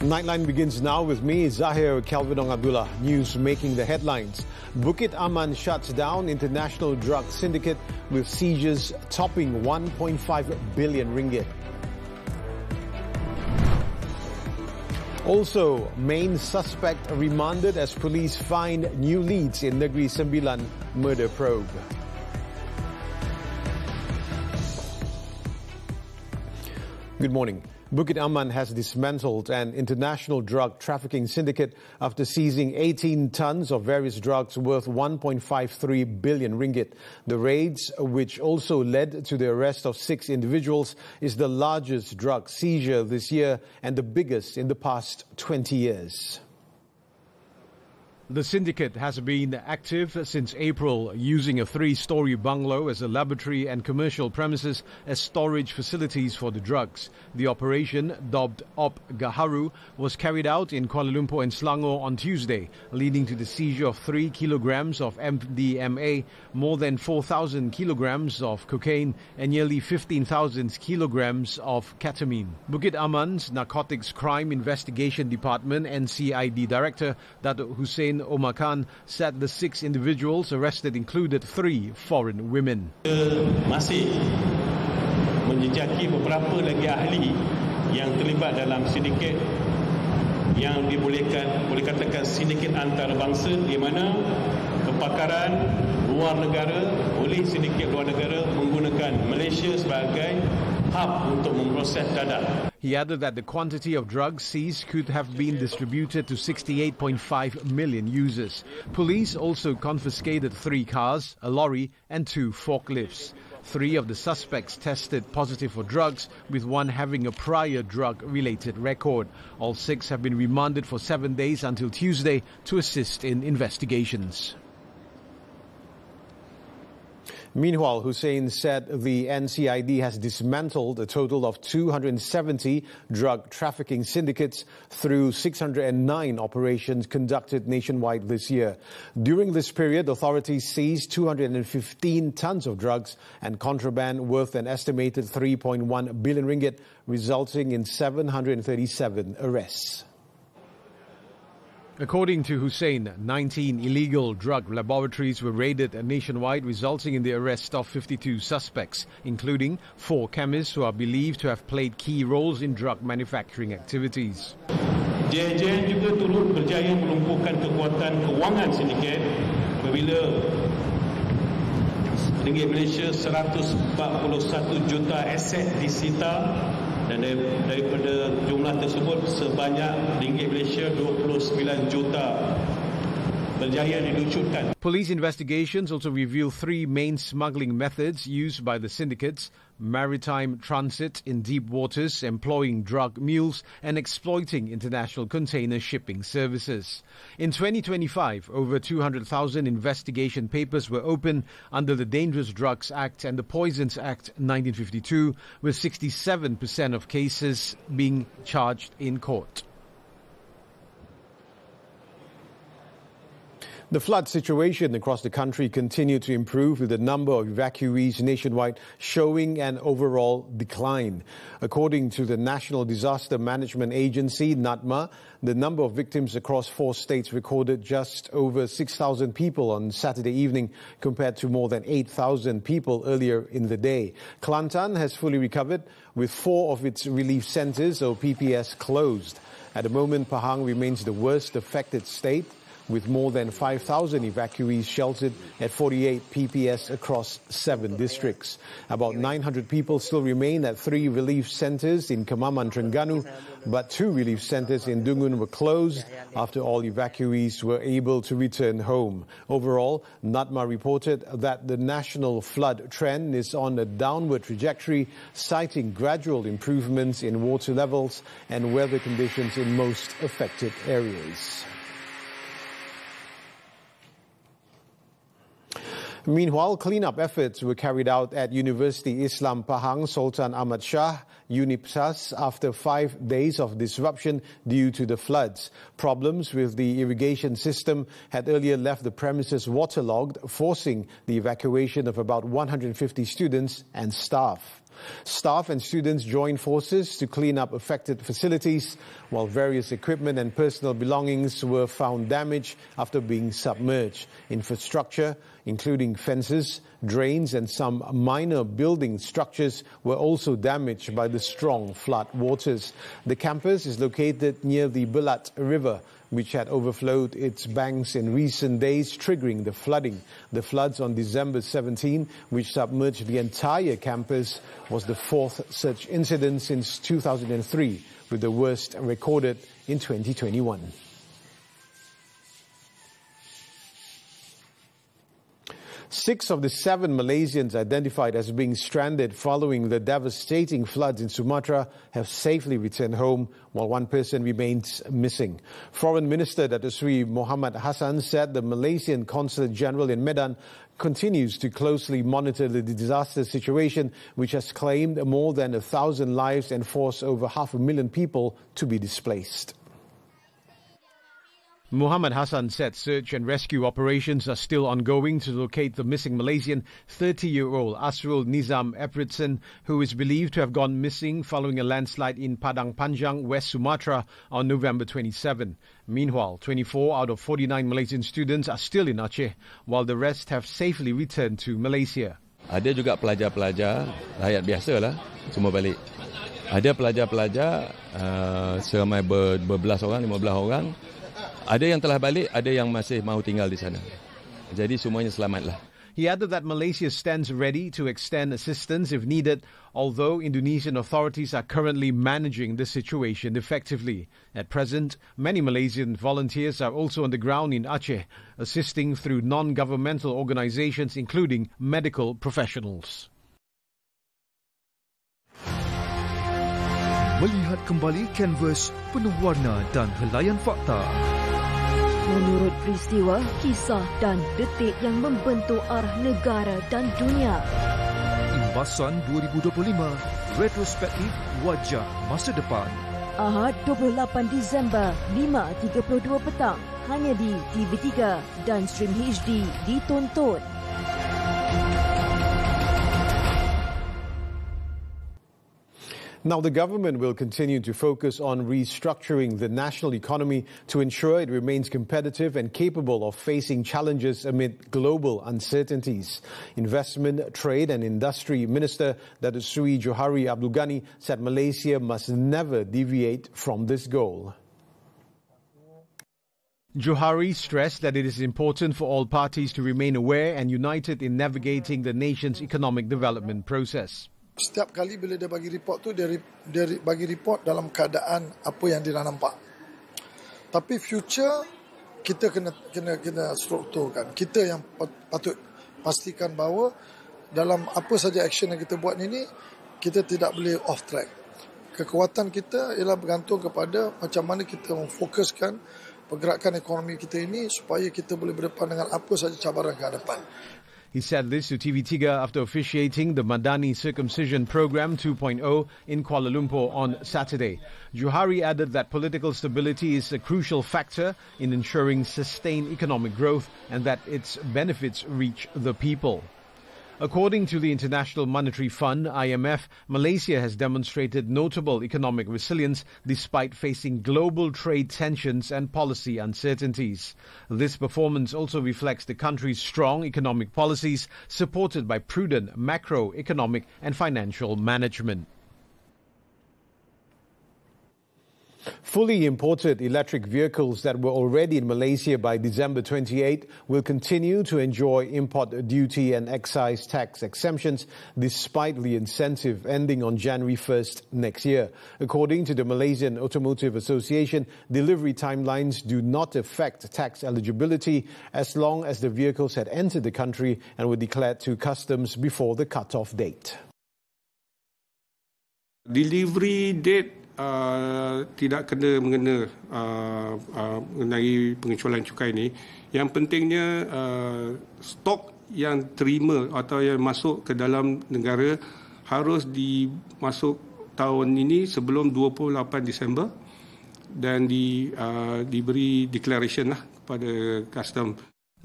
Nightline begins now with me, Zahir, Kelvin and Abdullah. News making the headlines. Bukit Aman shuts down international drug syndicate with seizures topping 1.5 billion ringgit. Also, main suspect remanded as police find new leads in Negeri Sembilan murder probe. Good morning. Bukit Aman has dismantled an international drug trafficking syndicate after seizing 18 tons of various drugs worth 1.53 billion ringgit. The raids, which also led to the arrest of 6 individuals, is the largest drug seizure this year and the biggest in the past 20 years. The syndicate has been active since April, using a 3-story bungalow as a laboratory and commercial premises as storage facilities for the drugs. The operation, dubbed Op Gaharu, was carried out in Kuala Lumpur and Selangor on Tuesday, leading to the seizure of 3 kilograms of MDMA, more than 4,000 kilograms of cocaine and nearly 15,000 kilograms of ketamine. Bukit Aman's Narcotics Crime Investigation Department NCID Director, Datuk Hussein Omar Khan, said the 6 individuals arrested included 3 foreign women. Masih menjejaki beberapa lagi ahli yang terlibat dalam sindiket yang dibolehkan, boleh katakan sindiket antarabangsa, di mana kepakaran luar negara oleh sindiket luar negara menggunakan Malaysia sebagai hub untuk memproses dadah. He added that the quantity of drugs seized could have been distributed to 68.5 million users. Police also confiscated 3 cars, a lorry and 2 forklifts. 3 of the suspects tested positive for drugs, with 1 having a prior drug-related record. All 6 have been remanded for 7 days until Tuesday to assist in investigations. Meanwhile, Hussein said the NCID has dismantled a total of 270 drug trafficking syndicates through 609 operations conducted nationwide this year. During this period, authorities seized 215 tons of drugs and contraband worth an estimated 3.1 billion ringgit, resulting in 737 arrests. According to Hussein, 19 illegal drug laboratories were raided nationwide, resulting in the arrest of 52 suspects, including 4 chemists who are believed to have played key roles in drug manufacturing activities. JJ juga turut berjaya melumpuhkan kekuatan kewangan sindiket apabila ringgit Malaysia 141 juta aset disita, dan daripada jumlah tersebut sebanyak ringgit Malaysia 29 juta berjaya dilucutkan. Police investigations also reveal 3 main smuggling methods used by the syndicates: maritime transit in deep waters, employing drug mules, and exploiting international container shipping services. In 2025, over 200,000 investigation papers were opened under the Dangerous Drugs Act and the Poisons Act 1952, with 67% of cases being charged in court. The flood situation across the country continued to improve, with the number of evacuees nationwide showing an overall decline. According to the National Disaster Management Agency, NADMA, the number of victims across 4 states recorded just over 6,000 people on Saturday evening, compared to more than 8,000 people earlier in the day. Kelantan has fully recovered, with 4 of its relief centres, or PPS, closed. At the moment, Pahang remains the worst affected state, with more than 5,000 evacuees sheltered at 48 PPS across 7 districts. About 900 people still remain at 3 relief centres in Kemaman, Terengganu, but 2 relief centres in Dungun were closed after all evacuees were able to return home. Overall, NADMA reported that the national flood trend is on a downward trajectory, citing gradual improvements in water levels and weather conditions in most affected areas. Meanwhile, clean-up efforts were carried out at University Islam Pahang Sultan Ahmad Shah, UNIPSAS, after 5 days of disruption due to the floods. Problems with the irrigation system had earlier left the premises waterlogged, forcing the evacuation of about 150 students and staff. Staff and students joined forces to clean up affected facilities, while various equipment and personal belongings were found damaged after being submerged. Infrastructure, including fences, drains and some minor building structures, were also damaged by the strong flood waters. The campus is located near the Buletin River, which had overflowed its banks in recent days, triggering the flooding. The floods on December 17, which submerged the entire campus, was the fourth such incident since 2003, with the worst recorded in 2021. Six of the 7 Malaysians identified as being stranded following the devastating floods in Sumatra have safely returned home, while one person remains missing. Foreign Minister Datuk Seri Muhammad Hassan said the Malaysian Consulate General in Medan continues to closely monitor the disaster situation, which has claimed more than 1,000 lives and forced over 500,000 people to be displaced. Muhammad Hassan said search and rescue operations are still ongoing to locate the missing Malaysian 30-year-old Asrul Nizam Epritson, who is believed to have gone missing following a landslide in Padang Panjang, West Sumatra on November 27. Meanwhile, 24 out of 49 Malaysian students are still in Aceh, while the rest have safely returned to Malaysia. Ada juga pelajar-pelajar, rakyat biasalah, semua balik. Ada pelajar-pelajar seramai berbelas orang, 15 orang. Ada yang telah balik, ada yang masih mahu tinggal di sana. Jadi semuanya selamatlah. He added that Malaysia stands ready to extend assistance if needed, although Indonesian authorities are currently managing the situation effectively. At present, many Malaysian volunteers are also on the ground in Aceh, assisting through non-governmental organizations including medical professionals. Melihat kembali kanvas penuh warna dan helaian fakta. Menurut peristiwa, kisah dan detik yang membentuk arah negara dan dunia. Imbasan 2025, retrospektif wajah masa depan. Ahad 28 Disember, 5.32 petang. Hanya di TV3 dan stream HD ditonton. Now, the government will continue to focus on restructuring the national economy to ensure it remains competitive and capable of facing challenges amid global uncertainties. Investment, Trade and Industry Minister Datuk Seri Johari Abdullah said Malaysia must never deviate from this goal. Johari stressed that it is important for all parties to remain aware and united in navigating the nation's economic development process. Setiap kali bila dia bagi report tu, dia bagi report dalam keadaan apa yang dia dah nampak. Tapi future kita kena strukturkan. Kita yang patut pastikan bahawa dalam apa saja action yang kita buat ini, kita tidak boleh off track. Kekuatan kita ialah bergantung kepada macam mana kita memfokuskan pergerakan ekonomi kita ini supaya kita boleh berdepan dengan apa saja cabaran ke hadapan. He said this to TV3 after officiating the Madani Circumcision Program 2.0 in Kuala Lumpur on Saturday. Johari added that political stability is a crucial factor in ensuring sustained economic growth and that its benefits reach the people. According to the International Monetary Fund, IMF, Malaysia has demonstrated notable economic resilience despite facing global trade tensions and policy uncertainties. This performance also reflects the country's strong economic policies supported by prudent macroeconomic and financial management. Fully imported electric vehicles that were already in Malaysia by December 28 will continue to enjoy import duty and excise tax exemptions despite the incentive ending on January 1st next year. According to the Malaysian Automotive Association, delivery timelines do not affect tax eligibility as long as the vehicles had entered the country and were declared to customs before the cut-off date. Delivery date tidak kena mengena mengenai pengecualian cukai ini. Yang pentingnya stok yang terima atau yang masuk ke dalam negara harus dimasuk tahun ini sebelum 28 Disember dan diberi declaration lah kepada custom.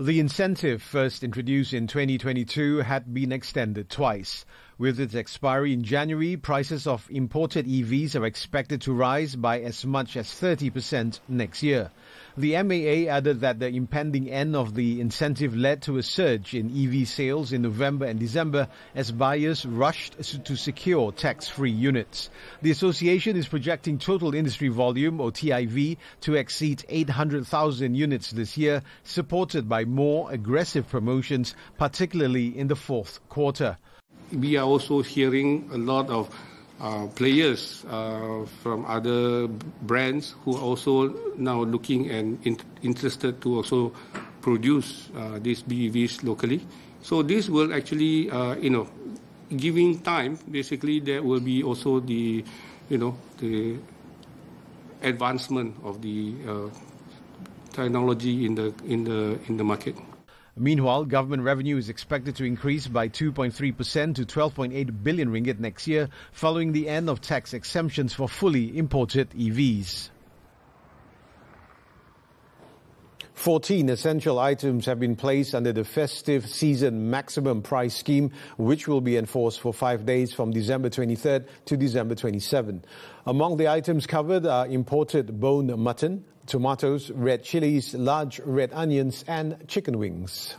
The incentive, first introduced in 2022, had been extended twice. With its expiry in January, prices of imported EVs are expected to rise by as much as 30% next year. The MAA added that the impending end of the incentive led to a surge in EV sales in November and December as buyers rushed to secure tax-free units. The association is projecting total industry volume, or TIV, to exceed 800,000 units this year, supported by more aggressive promotions, particularly in the fourth quarter. We are also hearing a lot of players from other brands who are also now looking and interested to also produce these BEVs locally. So this will actually, giving time, basically there will be also the advancement of the technology in the market. Meanwhile, government revenue is expected to increase by 2.3% to 12.8 billion ringgit next year, following the end of tax exemptions for fully imported EVs. 14 essential items have been placed under the festive season maximum price scheme, which will be enforced for 5 days from December 23rd to December 27. Among the items covered are imported bone mutton, tomatoes, red chilies, large red onions and chicken wings.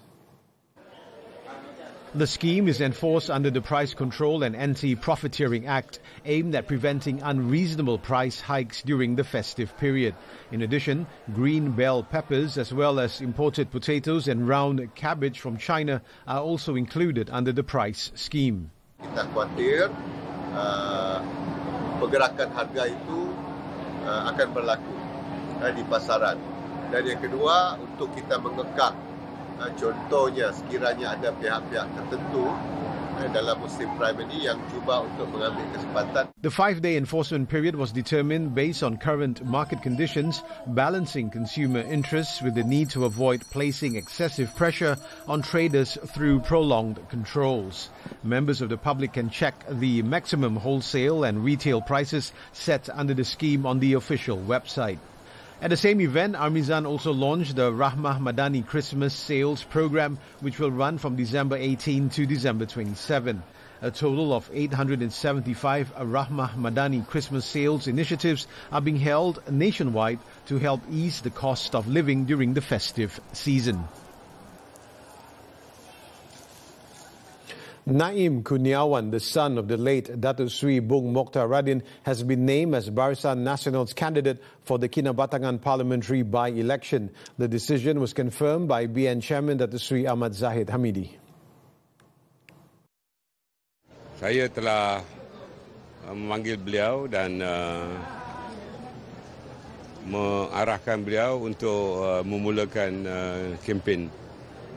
The scheme is enforced under the Price Control and Anti-Profiteering Act, aimed at preventing unreasonable price hikes during the festive period. In addition, green bell peppers as well as imported potatoes and round cabbage from China are also included under the price scheme. Kita khawatir pergerakan harga itu akan berlaku di pasaran. Dan yang kedua, untuk kita mengekang, contohnya sekiranya ada pihak-pihak tertentu dalam musim prime ini yang cuba untuk mengambil kesempatan. The 5-day enforcement period was determined based on current market conditions, balancing consumer interests with the need to avoid placing excessive pressure on traders through prolonged controls. Members of the public can check the maximum wholesale and retail prices set under the scheme on the official website. At the same event, Armizan also launched the Rahmah Madani Christmas Sales Program, which will run from December 18 to December 27. A total of 875 Rahmah Madani Christmas sales initiatives are being held nationwide to help ease the cost of living during the festive season. Naim Kurniawan, the son of the late Datuk Sri Bung Mokhtar Radin, has been named as Barisan Nasional's candidate for the Kinabatangan parliamentary by-election. The decision was confirmed by BN Chairman Datuk Sri Ahmad Zahir Hamidi. Saya telah memanggil beliau dan mengarahkan beliau untuk memulakan kempen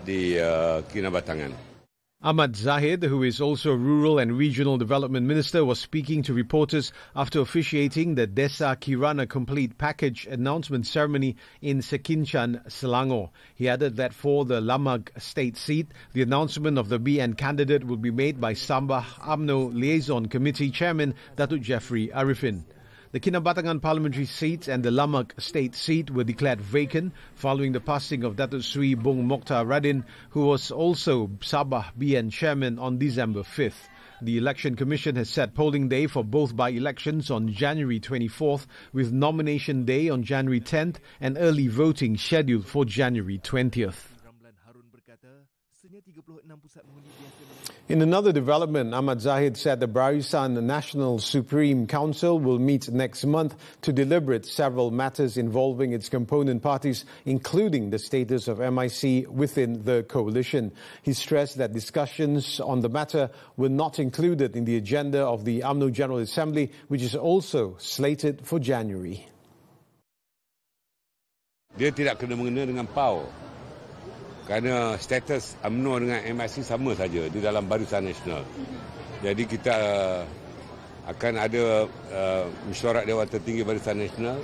di Kinabatangan. Ahmad Zahid, who is also Rural and Regional Development Minister, was speaking to reporters after officiating the Desa Kirana Complete Package announcement ceremony in Sekinchan, Selangor. He added that for the Lamag state seat, the announcement of the BN candidate will be made by Sabah UMNO Liaison Committee Chairman Datuk Jeffrey Arifin. The Kinabatangan parliamentary seat and the Lamag state seat were declared vacant following the passing of Datuk Sri Bung Mokhtar Radin, who was also Sabah BN chairman on December 5th. The Election Commission has set polling day for both by-elections on January 24th, with nomination day on January 10th and early voting scheduled for January 20th. In another development, Ahmad Zahid said the Barisan National Supreme Council will meet next month to deliberate several matters involving its component parties, including the status of MIC within the coalition. He stressed that discussions on the matter were not included in the agenda of the UMNO General Assembly, which is also slated for January. Dia tidak kena mengena dengan PAU. Kerana status UMNO dengan MIC sama saja di dalam Barisan Nasional. Jadi kita akan ada mesyuarat Dewan Tertinggi Barisan Nasional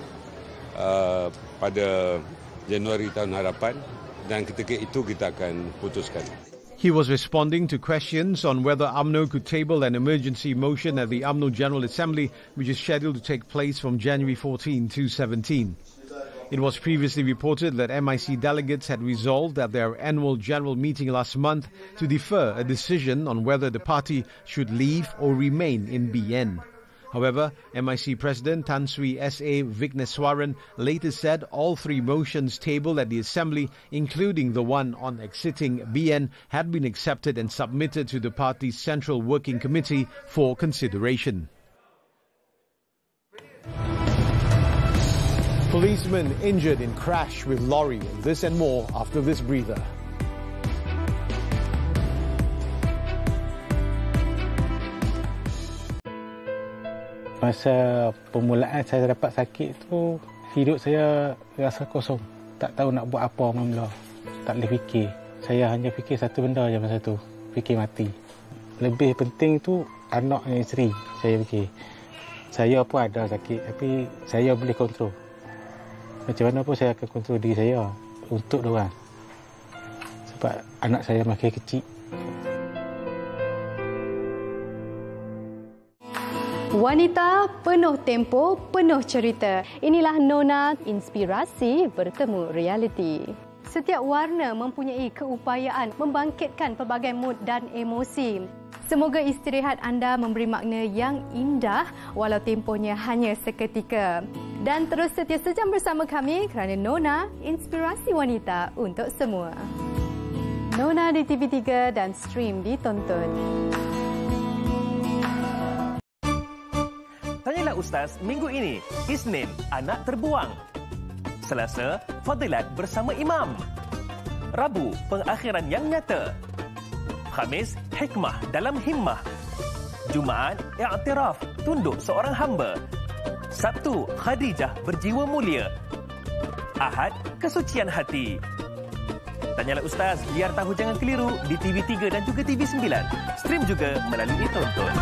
pada Januari tahun hadapan dan ketika itu kita akan putuskan. He was responding to questions on whether UMNO could table an emergency motion at the UMNO General Assembly, which is scheduled to take place from January 14 to 17. It was previously reported that MIC delegates had resolved at their annual general meeting last month to defer a decision on whether the party should leave or remain in BN. However, MIC President Tan Sri S.A. Vigneswaran later said all three motions tabled at the Assembly, including the one on exiting BN, had been accepted and submitted to the party's Central Working Committee for consideration. Policeman injured in crash with lorry. This and more after this breather. Masa permulaan saya dapat sakit tu, hidup saya rasa kosong. Tak tahu nak buat apa mula. Tak boleh fikir. Saya hanya fikir satu benda je masa tu. Fikir mati. Lebih penting tu anak dan isteri saya fikir. Saya pun ada sakit tapi saya boleh kontrol. Macam mana pun saya akan kontrol diri saya untuk diorang. Sebab anak saya masih kecil. Wanita penuh tempo, penuh cerita. Inilah Nona, inspirasi bertemu realiti. Setiap warna mempunyai keupayaan membangkitkan pelbagai mood dan emosi. Semoga istirahat anda memberi makna yang indah walau tempohnya hanya seketika. Dan terus setia sejam bersama kami kerana Nona, inspirasi wanita untuk semua. Nona di TV3 dan stream ditonton. Tanyalah Ustaz minggu ini, Isnin, anak terbuang. Selasa, Fadilat bersama Imam. Rabu, pengakhiran yang nyata. Khamis, hikmah dalam himmah. Jumaat, i'tiraf, tunduk seorang hamba. Sabtu, Khadijah berjiwa mulia. Ahad, kesucian hati. Tanyalah Ustaz, biar tahu jangan keliru di TV3 dan juga TV9. Stream juga melalui tonton.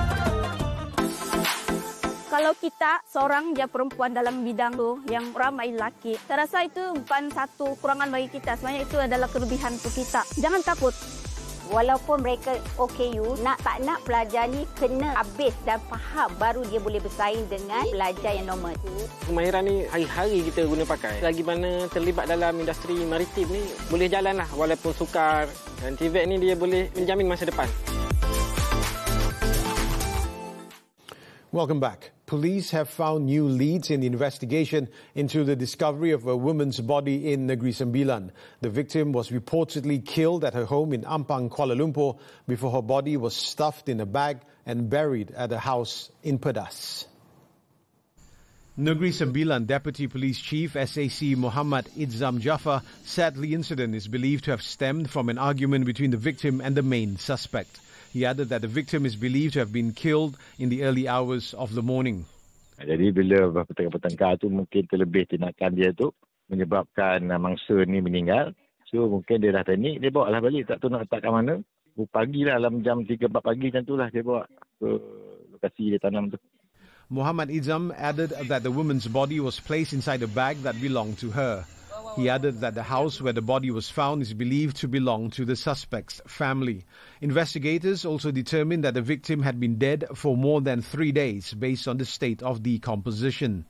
Kalau kita seorang je perempuan dalam bidang tu yang ramai lelaki, saya rasa itu bukan satu kurangan bagi kita. Sebenarnya itu adalah kelebihan untuk kita. Jangan takut. Walaupun mereka OKU, tak nak pelajar ni kena habis dan faham baru dia boleh bersaing dengan pelajar yang normal. Kemahiran ni hari-hari kita guna pakai. Lagi mana terlibat dalam industri maritim ni boleh jalan lah walaupun sukar. Dan TVET ni dia boleh menjamin masa depan. Welcome back. Police have found new leads in the investigation into the discovery of a woman's body in Negeri Sembilan. The victim was reportedly killed at her home in Ampang, Kuala Lumpur, before her body was stuffed in a bag and buried at a house in Pedas. Negeri Sembilan Deputy Police Chief SAC Muhammad Izzam Jaffar said the incident is believed to have stemmed from an argument between the victim and the main suspect. He added that the victim is believed to have been killed in the early hours of the morning. Jadi bila bertengkar tu mungkin terlebih tindakan dia tu menyebabkan mangsa ni meninggal. So mungkin dia dah panik, dia bawa lah balik, tak tahu nak letak kat mana. Pagi lah, dalam jam 3-4 pagi macam tu lah dia bawa ke lokasi dia tanam tu. Muhammad Izzam added that the woman's body was placed inside a bag that belonged to her. He added that the house where the body was found is believed to belong to the suspect's family. Investigators also determined that the victim had been dead for more than 3 days based on the state of decomposition.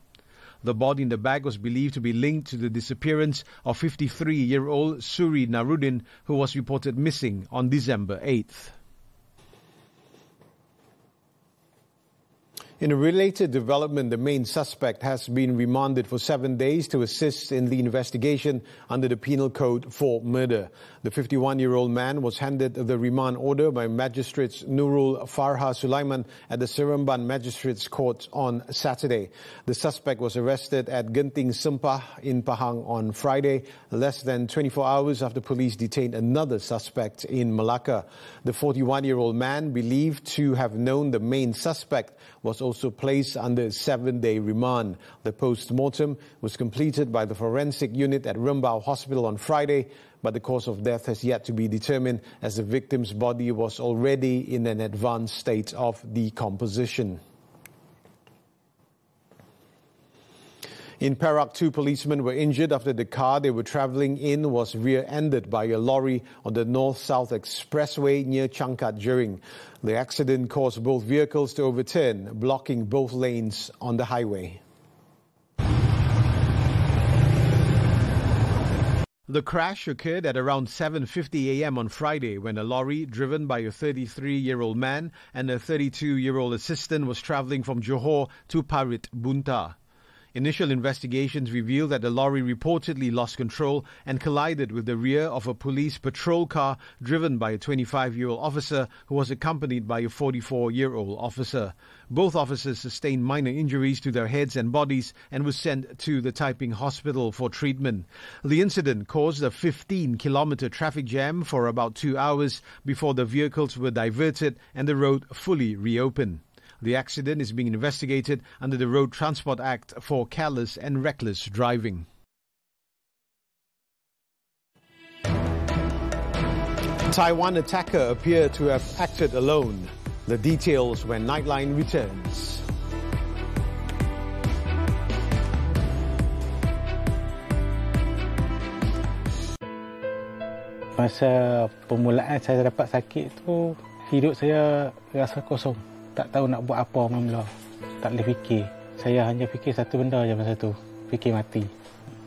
The body in the bag was believed to be linked to the disappearance of 53-year-old Suri Narudin, who was reported missing on December 8th. In a related development, the main suspect has been remanded for 7 days to assist in the investigation under the Penal Code for murder. The 51-year-old man was handed the remand order by Magistrates Nurul Farha Sulaiman at the Seremban Magistrates Court on Saturday. The suspect was arrested at Genting Sempah in Pahang on Friday, less than 24 hours after police detained another suspect in Malacca. The 41-year-old man, believed to have known the main suspect, was also placed under a 7-day remand. The post-mortem was completed by the forensic unit at Rembau Hospital on Friday, but the cause of death has yet to be determined as the victim's body was already in an advanced state of decomposition. In Perak, 2 policemen were injured after the car they were travelling in was rear-ended by a lorry on the North-South Expressway near Changkat Jering. The accident caused both vehicles to overturn, blocking both lanes on the highway. The crash occurred at around 7:50 a.m. on Friday when a lorry driven by a 33-year-old man and a 32-year-old assistant was travelling from Johor to Parit, Bunta. Initial investigations revealed that the lorry reportedly lost control and collided with the rear of a police patrol car driven by a 25-year-old officer who was accompanied by a 44-year-old officer. Both officers sustained minor injuries to their heads and bodies and were sent to the Taiping hospital for treatment. The incident caused a 15-kilometre traffic jam for about 2 hours before the vehicles were diverted and the road fully reopened. The accident is being investigated under the Road Transport Act for careless and reckless driving. Taiwan attacker appeared to have acted alone. The details when Nightline returns. Masa permulaan saya dapat sakit tu, hidup saya rasa kosong. Tak tahu nak buat apa mula. Tak boleh fikir. Saya hanya fikir satu benda je masa tu. Fikir mati.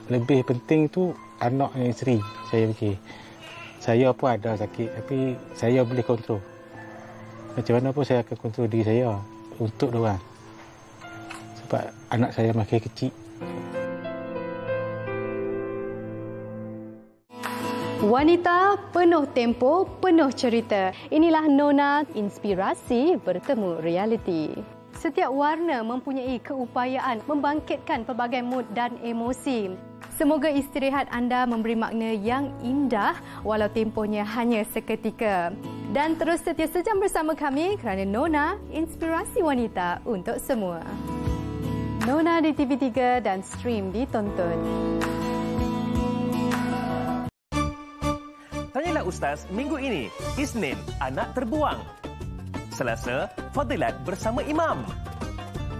Lebih penting tu anak dan isteri saya fikir. Saya pun ada sakit tapi saya boleh kontrol. Macam mana pun saya akan kontrol diri saya untuk diorang. Sebab anak saya masih kecil. Wanita penuh tempo, penuh cerita. Inilah Nona, inspirasi bertemu realiti. Setiap warna mempunyai keupayaan membangkitkan pelbagai mood dan emosi. Semoga istirahat anda memberi makna yang indah walau tempohnya hanya seketika. Dan terus setia sejam bersama kami kerana Nona, inspirasi wanita untuk semua. Nona di TV3 dan stream ditonton. Tanyalah Ustaz minggu ini, Isnin, anak terbuang. Selasa, Fadilat bersama Imam.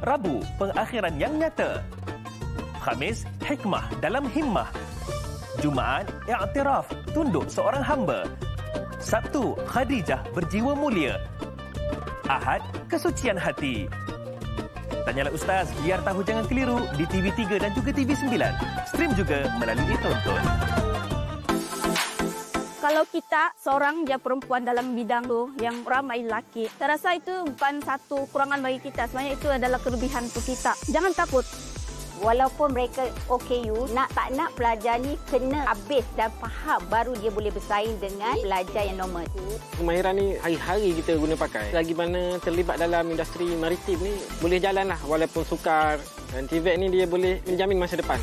Rabu, pengakhiran yang nyata. Khamis, hikmah dalam himmah. Jumaat, i'tiraf, tunduk seorang hamba. Sabtu, Khadijah berjiwa mulia. Ahad, kesucian hati. Tanyalah Ustaz, biar tahu jangan keliru di TV3 dan juga TV9. Stream juga melalui tonton. Kalau kita seorang je perempuan dalam bidang tu yang ramai lelaki, saya rasa itu bukan satu kurangan bagi kita. Sebenarnya itu adalah kelebihan untuk kita. Jangan takut. Walaupun mereka OKU, nak tak nak pelajar ni kena habis dan faham baru dia boleh bersaing dengan pelajar yang normal. Kemahiran ni hari-hari kita guna pakai. Lagi mana terlibat dalam industri maritim ni, boleh jalan lah walaupun sukar. Dan TVET ni dia boleh menjamin masa depan.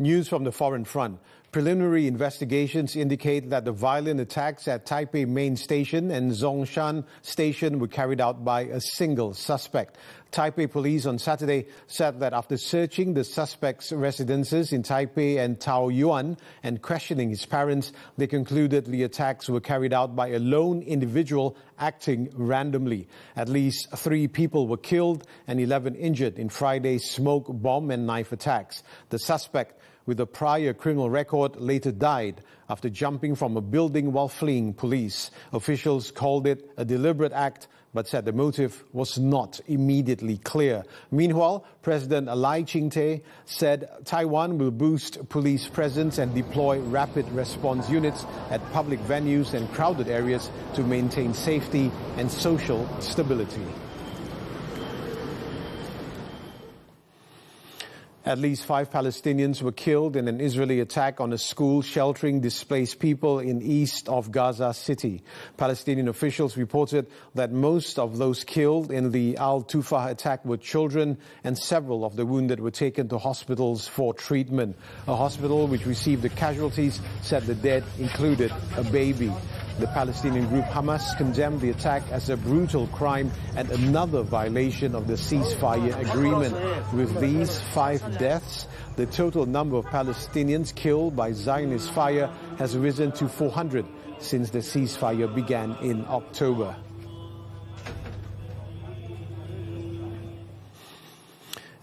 News from the foreign front. Preliminary investigations indicate that the violent attacks at Taipei Main Station and Zhongshan Station were carried out by a single suspect. Taipei police on Saturday said that after searching the suspect's residences in Taipei and Taoyuan and questioning his parents, they concluded the attacks were carried out by a lone individual acting randomly. At least 3 people were killed and 11 injured in Friday's smoke bomb and knife attacks. The suspect, with a prior criminal record, later died after jumping from a building while fleeing police. Officials called it a deliberate act, but said the motive was not immediately clear. Meanwhile, President Lai Ching-te said Taiwan will boost police presence and deploy rapid response units at public venues and crowded areas to maintain safety and social stability. At least 5 Palestinians were killed in an Israeli attack on a school sheltering displaced people in east of Gaza City. Palestinian officials reported that most of those killed in the Al-Tufah attack were children, and several of the wounded were taken to hospitals for treatment. A hospital which received the casualties said the dead included a baby. The Palestinian group Hamas condemned the attack as a brutal crime and another violation of the ceasefire agreement. With these 5 deaths, the total number of Palestinians killed by Zionist fire has risen to 400 since the ceasefire began in October.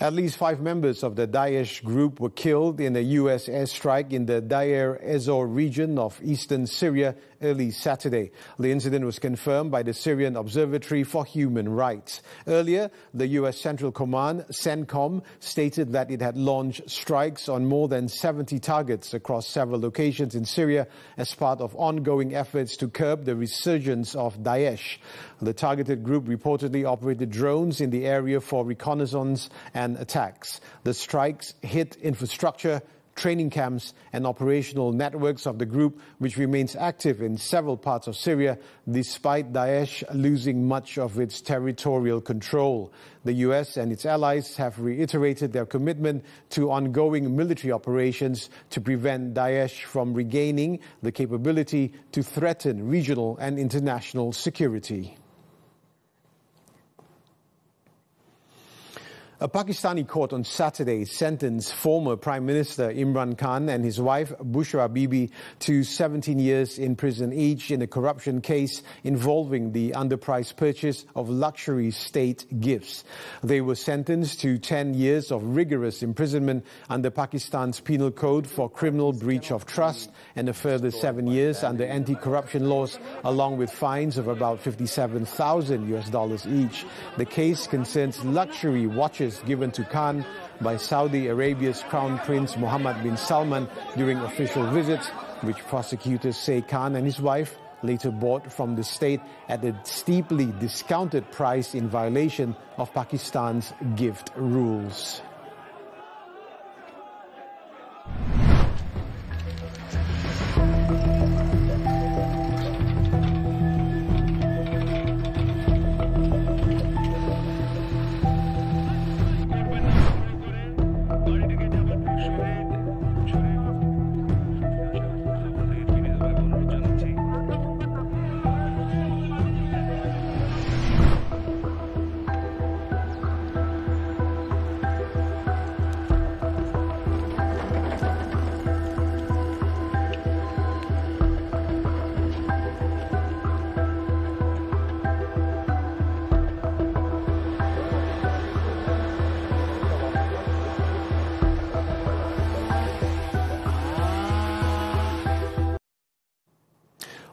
At least 5 members of the Daesh group were killed in a U.S. airstrike in the Deir ez-Zor region of eastern Syria early Saturday. The incident was confirmed by the Syrian Observatory for Human Rights. Earlier, the U.S. Central Command, CENTCOM, stated that it had launched strikes on more than 70 targets across several locations in Syria as part of ongoing efforts to curb the resurgence of Daesh. The targeted group reportedly operated drones in the area for reconnaissance and attacks. The strikes hit infrastructure, training camps and operational networks of the group, which remains active in several parts of Syria, despite Daesh losing much of its territorial control. The US and its allies have reiterated their commitment to ongoing military operations to prevent Daesh from regaining the capability to threaten regional and international security. A Pakistani court on Saturday sentenced former Prime Minister Imran Khan and his wife Bushra Bibi to 17 years in prison each in a corruption case involving the underpriced purchase of luxury state gifts. They were sentenced to 10 years of rigorous imprisonment under Pakistan's penal code for criminal breach of trust and a further 7 years under anti-corruption laws, along with fines of about $57,000 each. The case concerns luxury watches given to Khan by Saudi Arabia's Crown Prince Mohammed bin Salman during official visits, which prosecutors say Khan and his wife later bought from the state at a steeply discounted price in violation of Pakistan's gift rules.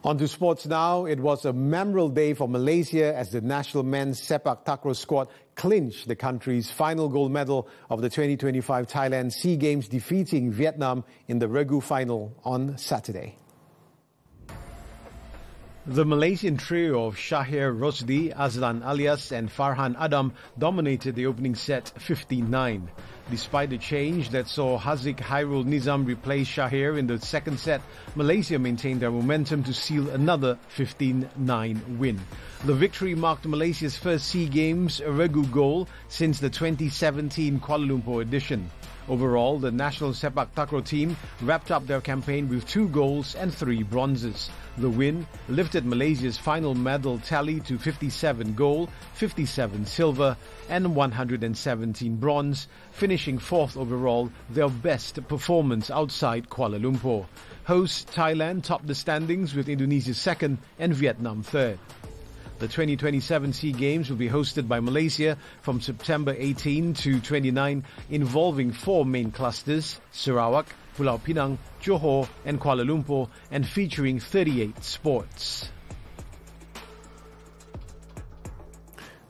On to sports now. It was a memorable day for Malaysia as the national men's sepak takraw squad clinched the country's final gold medal of the 2025 Thailand SEA Games, defeating Vietnam in the Regu final on Saturday. The Malaysian trio of Zahir Rosdi, Azlan Alias and Farhan Adam dominated the opening set 59. Despite the change that saw Haziq Hairul Nizam replace Zahir in the second set, Malaysia maintained their momentum to seal another 15-9 win. The victory marked Malaysia's first SEA Games Regu goal since the 2017 Kuala Lumpur edition. Overall, the national sepak takraw team wrapped up their campaign with 2 golds and 3 bronzes. The win lifted Malaysia's final medal tally to 57 gold, 57 silver and 117 bronze, finishing 4th overall, their best performance outside Kuala Lumpur. Host Thailand topped the standings with Indonesia 2nd and Vietnam 3rd. The 2027 SEA Games will be hosted by Malaysia from September 18 to 29, involving 4 main clusters: Sarawak, Pulau Pinang, Johor and Kuala Lumpur, and featuring 38 sports.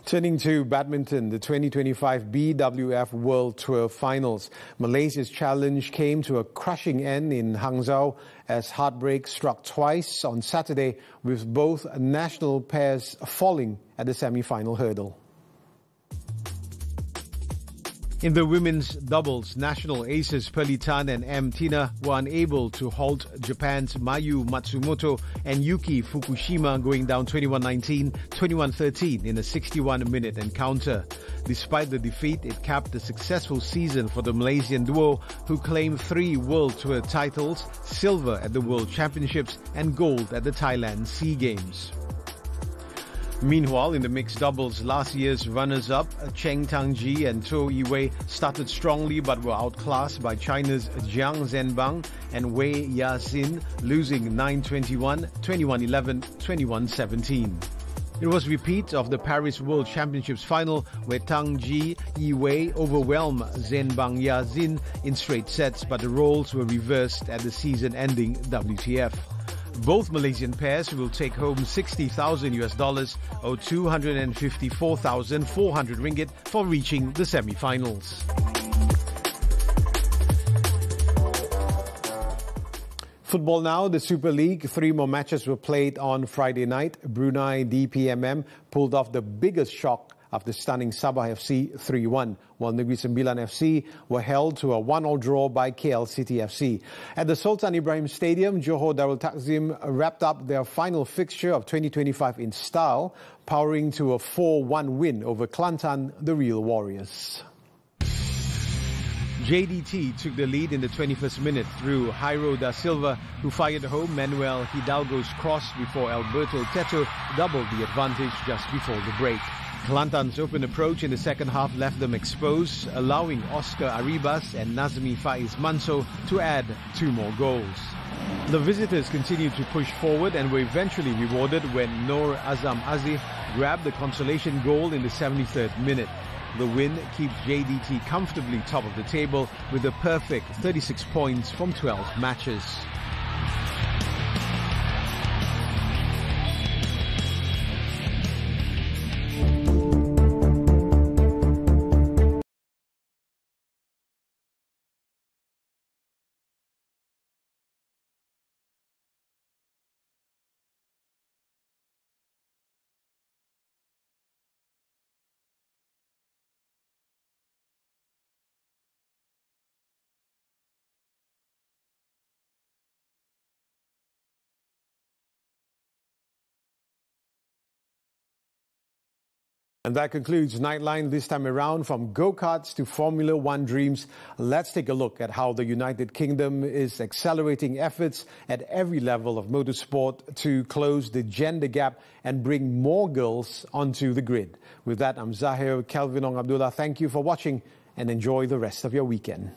Turning to badminton, the 2025 BWF World Tour Finals. Malaysia's challenge came to a crushing end in Hangzhou as heartbreak struck twice on Saturday, with both national pairs falling at the semi-final hurdle. In the women's doubles, national aces Pearly Tan and M. Tina were unable to halt Japan's Mayu Matsumoto and Yuki Fukushima, going down 21-19, 21-13 in a 61-minute encounter. Despite the defeat, it capped a successful season for the Malaysian duo, who claimed 3 World Tour titles, silver at the World Championships and gold at the Thailand SEA Games. Meanwhile, in the mixed doubles, last year's runners-up Cheng Tangji and Zhou Yiwei started strongly but were outclassed by China's Jiang Zhenbang and Wei Yaxin, losing 9-21, 21-11, 21-17. It was a repeat of the Paris World Championships final, where Tangji Yiwei overwhelmed Zhenbang Yaxin in straight sets, but the roles were reversed at the season-ending WTF. Both Malaysian pairs will take home $60,000 or 254,400 ringgit for reaching the semi-finals. Football now, the Super League. 3 more matches were played on Friday night. Brunei DPMM pulled off the biggest shock after stunning Sabah FC 3-1, while Negeri Sembilan FC were held to a 1-1 draw by KL City FC. At the Sultan Ibrahim Stadium, Johor Darul Takzim wrapped up their final fixture of 2025 in style, powering to a 4-1 win over Kelantan, the Real Warriors. JDT took the lead in the 21st minute through Jairo da Silva, who fired home Manuel Hidalgo's cross before Alberto Teto doubled the advantage just before the break. Kelantan's open approach in the second half left them exposed, allowing Oscar Arribas and Nazmi Faiz Manso to add 2 more goals. The visitors continued to push forward and were eventually rewarded when Noor Azam Aziz grabbed the consolation goal in the 73rd minute. The win keeps JDT comfortably top of the table with a perfect 36 points from 12 matches. And that concludes Nightline this time around. From go-karts to Formula One dreams, let's take a look at how the United Kingdom is accelerating efforts at every level of motorsport to close the gender gap and bring more girls onto the grid. With that, I'm Zahir. Kelvin Abdullah, thank you for watching and enjoy the rest of your weekend.